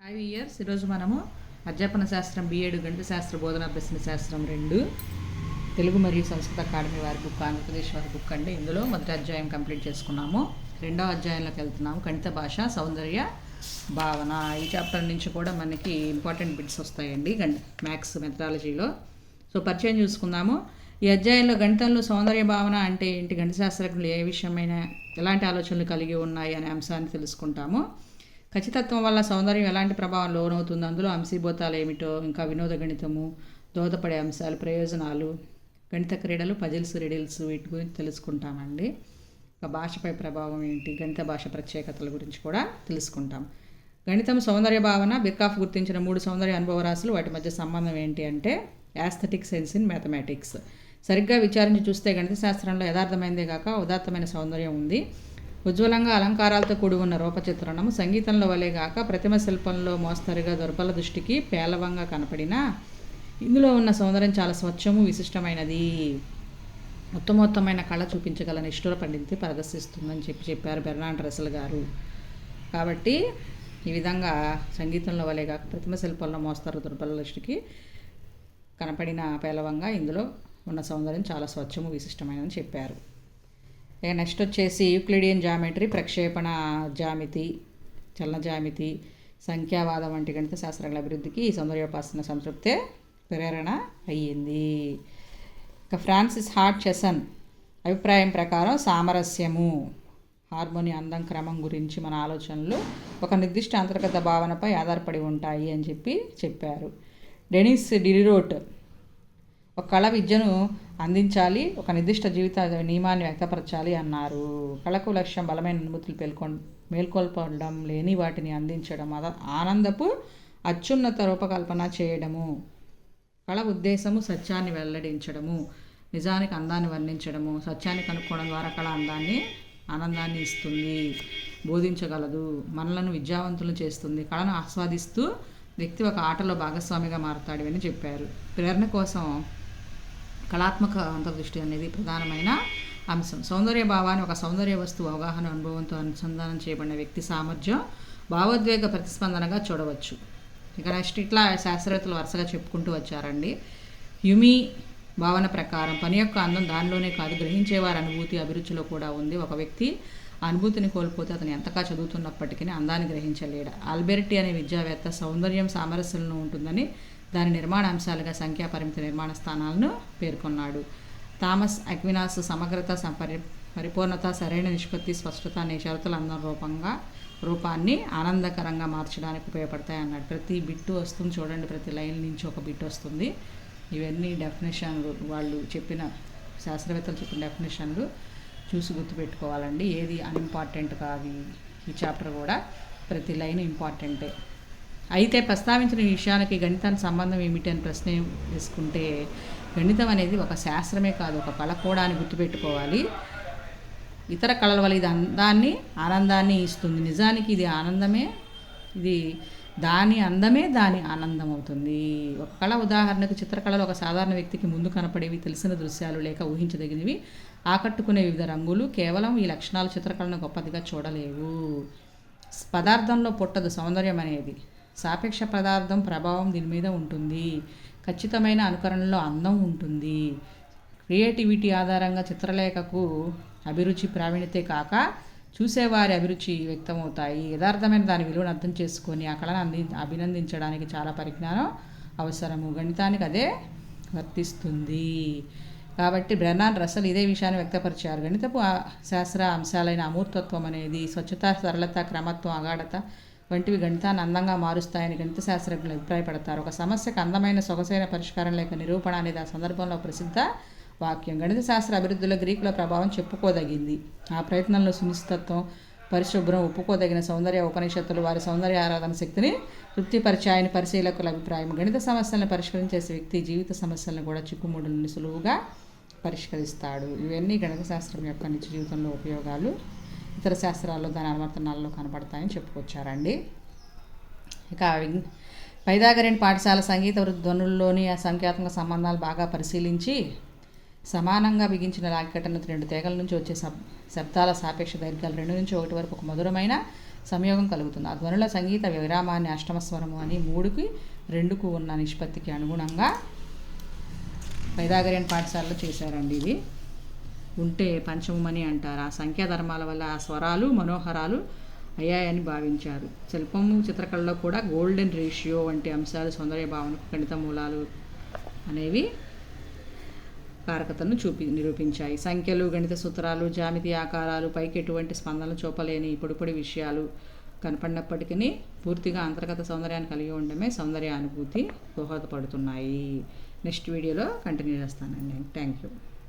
5 years ఈరోజు మనము అధ్యాపన శాస్త్రం B.Ed గణిత శాస్త్ర బోధన అభ్యసన శాస్త్రం 2 తెలుగు మరియు సంస్కృత అకాడమీ వారి బుక్, ఆంధ్రప్రదేశ్ వారి బుక్ అండి. ఇందులో మొదటి అధ్యాయం కంప్లీట్ చేసుకున్నాము. రెండో అధ్యాయంలోకి వెళ్తున్నాము. గణిత భాష, సౌందర్య భావన. ఈ చాప్టర్ నుంచి కూడా మనకి ఇంపార్టెంట్ బిట్స్ వస్తాయండి మ్యాథ్స్ మెథడాలజీలో. సో పరిచయం చూసుకుందాము. ఈ అధ్యాయంలో గణితంలో సౌందర్య భావన అంటే ఏంటి, గణిత శాస్త్రజ్ఞులు ఏ విషయమైన ఎలాంటి ఆలోచనలు కలిగి ఉన్నాయి అనే అంశాన్ని తెలుసుకుంటాము. ఖచ్చితత్వం వల్ల సౌందర్యం ఎలాంటి ప్రభావం లోనవుతుంది, అందులో అంశీభూతాలు ఏమిటో, ఇంకా వినోద గణితము, దోహదపడే అంశాలు, ప్రయోజనాలు, గణిత క్రీడలు, పజిల్స్, రిడిల్స్, వీటి గురించి తెలుసుకుంటామండి. ఇంకా భాషపై ప్రభావం ఏంటి, గణిత భాష ప్రత్యేకతల గురించి కూడా తెలుసుకుంటాం. గణితం సౌందర్య భావన. బిర్కాఫ్ గుర్తించిన 3 సౌందర్య అనుభవ రాశులు, వాటి మధ్య సంబంధం ఏంటి అంటే యాస్థెటిక్ సెన్స్ ఇన్ మ్యాథమెటిక్స్. సరిగ్గా విచారించి చూస్తే గణిత శాస్త్రంలో యథార్థమైందే కాక ఉదాత్తమైన సౌందర్యం ఉంది. ఉజ్వలంగా అలంకారాలతో కూడి ఉన్న రూపచిత్రణము సంగీతంలో వలె గాక ప్రతిమ శిల్పంలో మోస్తరుగా దొరపల దృష్టికి పేలవంగా కనపడినా ఇందులో ఉన్న సౌందర్యం చాలా స్వచ్ఛము, విశిష్టమైనది. ఉత్తమోత్తమైన కళ చూపించగల నిష్ఠుర పండితి ప్రదర్శిస్తుందని చెప్పారు బెర్నార్డ్ రస్సెల్ గారు. కాబట్టి ఈ విధంగా సంగీతంలో వలె గాక ప్రతిమ శిల్పంలో మోస్తరు దొరపల దృష్టికి కనపడిన పేలవంగా ఇందులో ఉన్న సౌందర్యం చాలా స్వచ్ఛము, విశిష్టమైనదని చెప్పారు. ఇక నెక్స్ట్ వచ్చేసి యూక్లిడియన్ జామెట్రీ, ప్రక్షేపణ జామితి, చలన జామితి, సంఖ్యావాదం వంటి గణిత శాస్త్రాల అభివృద్ధికి ఈ సౌందర్యోపాసన సంతృప్తే ప్రేరణ అయ్యింది. ఇక ఫ్రాన్సిస్ హార్ట్ చెసన్ అభిప్రాయం ప్రకారం సామరస్యము, హార్మోని, అందం, క్రమం గురించి మన ఆలోచనలు ఒక నిర్దిష్ట అంతర్గత భావనపై ఆధారపడి ఉంటాయి అని చెప్పారు. డెనిస్ డిరిరోట్ ఒక కళ విద్యను అందించాలి, ఒక నిర్దిష్ట జీవిత నియమాన్ని వ్యక్తపరచాలి అన్నారు. కళకు లక్ష్యం బలమైన అనుభూతులు మేల్కొల్పడం, లేని వాటిని అందించడం, ఆనందపు అత్యున్నత రూపకల్పన చేయడము. కళ ఉద్దేశము సత్యాన్ని వెల్లడించడము, నిజానికి అందాన్ని వర్ణించడము. సత్యాన్ని కనుక్కోవడం ద్వారా కళ ఆనందాన్ని ఇస్తుంది, బోధించగలదు, మనలను విద్యావంతులను చేస్తుంది. కళను ఆస్వాదిస్తూ వ్యక్తి ఒక ఆటలో భాగస్వామిగా మారుతాడు అని చెప్పారు. ప్రేరణ కోసం కళాత్మక అంతర్దృష్టి అనేది ప్రధానమైన అంశం. సౌందర్య భావాన్ని ఒక సౌందర్య వస్తువు అవగాహన అనుభవంతో అనుసంధానం చేయబడిన వ్యక్తి సామర్థ్యం, భావోద్వేగ ప్రతిస్పందనగా చూడవచ్చు. ఇక నెక్స్ట్ ఇట్లా శాస్త్రవేత్తలు వరుసగా చెప్పుకుంటూ వచ్చారండి. హ్యూమీ భావన ప్రకారం పని యొక్క అందం దానిలోనే కాదు, గ్రహించేవారి అనుభూతి, అభిరుచిలో కూడా ఉంది. ఒక వ్యక్తి అనుభూతిని కోల్పోతే అతను ఎంతగా చదువుతున్నప్పటికీ అందాన్ని గ్రహించలేడు. ఆల్బెర్టి అనే విద్యావేత్త సౌందర్యం సామరస్యంలో ఉంటుందని దాని నిర్మాణ అంశాలుగా సంఖ్యా పరిమిత నిర్మాణ స్థానాలను పేర్కొన్నాడు. థామస్ అక్వినాస్ సమగ్రత, పరిపూర్ణత, సరైన నిష్పత్తి, స్పష్టత అనే షరతుల అందం రూపాన్ని ఆనందకరంగా మార్చడానికి ఉపయోగపడతాయి అన్నాడు. ప్రతి బిట్టు వస్తుంది చూడండి, ప్రతి లైన్ నుంచి ఒక బిట్ వస్తుంది. ఇవన్నీ డెఫినేషన్లు, వాళ్ళు చెప్పిన శాస్త్రవేత్తలు చెప్పిన డెఫినేషన్లు చూసి గుర్తుపెట్టుకోవాలండి. ఏది అన్ఇంపార్టెంట్ కాదు. ఈ చాప్టర్ కూడా ప్రతి లైన్ ఇంపార్టెంటే. అయితే ప్రస్తావించిన విషయానికి గణితానికి సంబంధం ఏమిటి అని ప్రశ్న వేసుకుంటే, గణితం అనేది ఒక శాస్త్రమే కాదు, ఒక కళ కూడా అని గుర్తుపెట్టుకోవాలి. ఇతర కళల వల్ల ఇది అందాన్ని, ఆనందాన్ని ఇస్తుంది. నిజానికి ఇది ఆనందమే, ఇది దాని అందమే దాని ఆనందం అవుతుంది. ఒక కళ, ఉదాహరణకు చిత్రకళలో ఒక సాధారణ వ్యక్తికి ముందు కనపడేవి తెలిసిన దృశ్యాలు లేక ఊహించదగినవి, ఆకట్టుకునే వివిధ రంగులు. కేవలం ఈ లక్షణాలు చిత్రకళను గొప్పదిగా చూడలేవు. పదార్థంలో పుట్టదు సౌందర్యం అనేది, సాపేక్ష పదార్థం ప్రభావం దీని మీద ఉంటుంది. ఖచ్చితమైన అనుకరణలో అందం ఉంటుంది. క్రియేటివిటీ ఆధారంగా చిత్రలేఖకు అభిరుచి, ప్రావీణ్యతే కాక చూసేవారి అభిరుచి వ్యక్తమవుతాయి. యథార్థమైన దాని విలువను అర్థం చేసుకొని ఆ కళను అభినందించడానికి చాలా పరిజ్ఞానం అవసరము. గణితానికి అదే వర్తిస్తుంది. కాబట్టి బెర్నార్డ్ రస్సెల్ ఇదే విషయాన్ని వ్యక్తపరిచారు. గణితపు శాస్త్ర అంశాలైన అమూర్తత్వం అనేది స్వచ్ఛత, సరళత, క్రమత్వం, అగాఢత వంటివి గణితాన్ని అందంగా మారుస్తాయని గణిత శాస్త్రజ్ఞులు అభిప్రాయపడతారు. ఒక సమస్యకు అందమైన, సొగసైన పరిష్కారం లేక నిరూపణ అనేది ఆ సందర్భంలో ప్రసిద్ధ వాక్యం. గణిత శాస్త్ర అభివృద్ధిలో గ్రీకుల ప్రభావం చెప్పుకోదగింది. ఆ ప్రయత్నంలో సునిశ్చితత్వం, పరిశుభ్రం, ఒప్పుకోదగిన సౌందర్య ఉపనిషత్తులు వారి సౌందర్య ఆరాధన శక్తిని తృప్తిపరిచాయని పరిశీలకుల అభిప్రాయం. గణిత సమస్యలను పరిష్కరించే వ్యక్తి జీవిత సమస్యలను కూడా చిక్కుముడులను సులువుగా పరిష్కరిస్తాడు. ఇవన్నీ గణిత శాస్త్రం యొక్క నిత్య జీవితంలో ఉపయోగాలు, ఇతర శాస్త్రాల్లో దాని అనువర్తనాల్లో కనపడతాయని చెప్పుకొచ్చారండి. ఇక పైథాగరన్ పాఠశాల సంగీత ధ్వనుల్లోని ఆ సంఖ్యాత్మక సంబంధాలు బాగా పరిశీలించి సమానంగా బిగించిన లాగికట్టను 2 తీగల నుంచి వచ్చే శబ్దాల సాపేక్ష దైర్ఘ్యాలు 2 నుంచి 1 వరకు ఒక మధురమైన సంయోగం కలుగుతుంది. ఆ ధ్వనుల సంగీత విరామాన్ని అష్టమస్వరము అని 3కి 2కు ఉన్న నిష్పత్తికి అనుగుణంగా పైథాగరియన్ పాఠశాలలో చేశారండి. ఇది ఉంటే పంచమని అంటారు. ఆ సంఖ్యాధర్మాల వల్ల ఆ స్వరాలు మనోహరాలు అయ్యాయని భావించారు. శిల్పము చిత్రకళలో కూడా గోల్డెన్ రేషియో వంటి అంశాలు సౌందర్య భావనకు గణిత మూలాలు అనేవి కారకతను నిరూపించాయి. సంఖ్యలు, గణిత సూత్రాలు, జామితి ఆకారాలు పైకి ఎటువంటి స్పందనలు చూపలేని పొడి విషయాలు కనపడినప్పటికీ పూర్తిగా అంతర్గత సౌందర్యాన్ని కలిగి ఉండడమే సౌందర్య అనుభూతి దోహదపడుతున్నాయి. నెక్స్ట్ వీడియోలో కంటిన్యూ చేస్తానండి. Thank you.